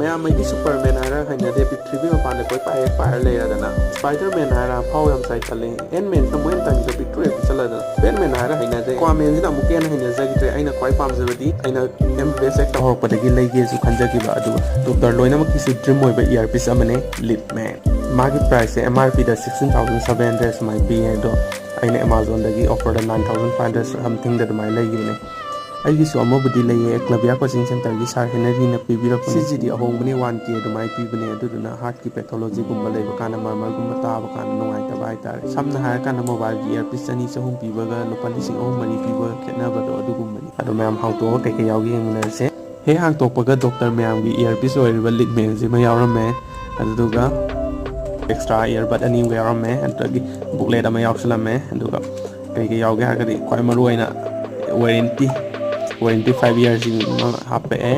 ꯃꯌꯥꯝ ꯃꯩꯗꯤ ꯁꯨꯄꯔꯃꯦꯟ ꯍꯥꯏꯔ ꯍꯩꯅꯗꯦ ꯄ꯭ꯔꯤꯊꯤꯕꯤ ꯃꯄꯥꯟꯗ ꯀꯣꯏ ꯄꯥꯏꯔ ꯂꯩꯔꯗꯅ ꯁ꯭ꯄꯥꯏꯗꯔꯃꯦꯟ ꯍꯥꯏꯔ ꯐꯥꯎ ꯌꯥꯝ ꯆꯥꯏꯈꯠꯂꯦ ꯑꯦꯟꯃꯦꯟꯁꯤꯅ ꯃꯣꯏꯅ ꯇꯪꯒꯤꯗ ꯄꯤꯛꯇ꯭ꯔꯨ ꯍꯦꯛ ꯄꯤꯛꯁꯜꯂꯗꯅ ꯕꯦꯠꯃꯦꯟ ꯍꯥꯏꯔ ꯍꯩꯅꯗꯦ ꯑꯦꯛꯋꯥꯃꯦꯟꯁꯤꯅ ꯑꯃꯨꯛꯀ ꯍꯦꯟꯅ ꯍꯩꯅꯖꯈꯤꯗ꯭ꯔꯦ ꯑꯩꯅ ꯈ꯭ꯋꯥꯏ ꯄꯥꯝꯖꯕꯗꯤ ꯑꯩꯅ MBBS ꯍꯦꯛ ꯇꯧꯍꯧꯔꯛꯄꯗꯒꯤ ꯂꯩꯒꯦꯁꯨ ꯈꯟꯖꯈꯤꯕ ꯑꯗꯨꯒ ꯗꯣꯛꯇꯔ ꯂꯣꯏꯅꯃꯛꯀꯤꯁꯨ ꯗ꯭ꯔꯤꯝ ꯑꯣꯏꯕ ꯏꯌꯥꯔꯄꯤꯁ ꯑꯃꯅꯦ ꯂꯤꯞꯃꯦꯟ ꯃꯥꯒꯤ ꯄ꯭ꯔꯥꯏꯁꯁꯦ MRPꯗ 16,700 ꯁꯨꯃꯥꯏꯅ ꯄꯤꯌꯦ ꯑꯗꯣ ꯑꯩꯅ ꯑꯦꯃꯥꯖꯣꯟꯗꯒꯤ ꯑꯣꯐꯔꯗ 9,500 ꯁꯝꯊꯤꯡꯗ ꯑꯗꯨꯃꯥꯏꯅ ꯂꯩꯈꯤꯕꯅꯦ ꯑꯩꯒꯤꯁꯨ ꯑꯃꯕꯨꯗꯤ ꯂꯩꯌꯦ ꯀ꯭ꯂꯕꯤꯌꯥ ꯀꯣꯆꯤꯡ ꯁꯦꯟꯇꯔꯒꯤ ꯁꯥꯔ ꯍꯦꯅꯔꯤꯅ ꯄꯤꯕꯤꯔꯛꯄꯅꯦ ꯁꯤꯁꯤꯗꯤ ꯑꯍꯣꯡꯕꯅꯤ 1K ꯑꯗꯨꯃꯥꯏꯅ ꯄꯤꯕꯅꯦ ꯑꯗꯨꯗꯨꯅ ꯍꯥꯔꯠꯀꯤ ꯄꯦꯊꯣꯂꯣꯖꯤꯒꯨꯝꯕ ꯂꯩꯕ ꯀꯥꯟꯗ ꯃꯔꯃꯔꯒꯨꯝꯕ ꯇꯥꯕ ꯀꯥꯟꯗ ꯅꯨꯡꯉꯥꯏꯇꯕ ꯍꯥꯏꯇꯥꯔꯦ ꯁꯝꯅ ꯍꯥꯏꯔꯀꯥꯟꯗ ꯃꯣꯕꯥꯏꯜꯒꯤ ꯏꯌꯥꯔꯄꯤꯁ 200-300 ꯄꯤꯕꯒ ꯂꯨꯄꯥ 3,000-4,000 ꯄꯤꯕꯒ ꯈꯦꯠꯅꯕꯗꯣ ꯑꯗꯨꯒꯨꯝꯕꯅꯤ ꯑꯗꯣ ꯃꯌꯥꯝ ꯍꯥꯡꯇꯣꯛꯑꯒ ꯀꯩꯀꯩ ꯌꯥꯎꯒꯦ ꯌꯦꯡꯃꯤꯟꯅꯔꯁꯦ ꯍꯦꯛ ꯍꯥꯡꯇꯣꯛꯄꯒ ꯗꯣꯛꯇꯔ ꯃꯌꯥꯝꯒꯤ ꯏꯌꯥꯔꯄꯤꯁ ꯑꯣꯏꯔꯤꯕ ꯂꯤꯞꯃꯦꯟꯁꯤꯃ ꯌꯥꯎꯔꯝꯃꯦ ꯑꯗꯨꯗꯨꯒ ꯑꯦꯛꯁꯇ꯭ꯔꯥ ꯏꯌꯔꯕꯠ ꯑꯅꯤꯒ ꯌꯥꯎꯔꯝꯃꯦ ꯑꯗꯨꯗꯒꯤ ꯕꯨꯛꯂꯦꯠ ꯑꯃ ꯌꯥꯎꯁꯜꯂꯝꯃꯦ ꯑꯗꯨꯒ ꯀꯩꯀꯩ ꯌꯥꯎꯒꯦ ꯍꯥꯏꯔꯒꯗꯤ ꯈ꯭ꯋꯥꯏ ꯃꯔꯨ ꯑꯣꯏꯅ ꯋꯥꯔꯦꯟꯇꯤ 5 years ꯑꯃ ꯍꯥꯞꯄꯛꯑꯦ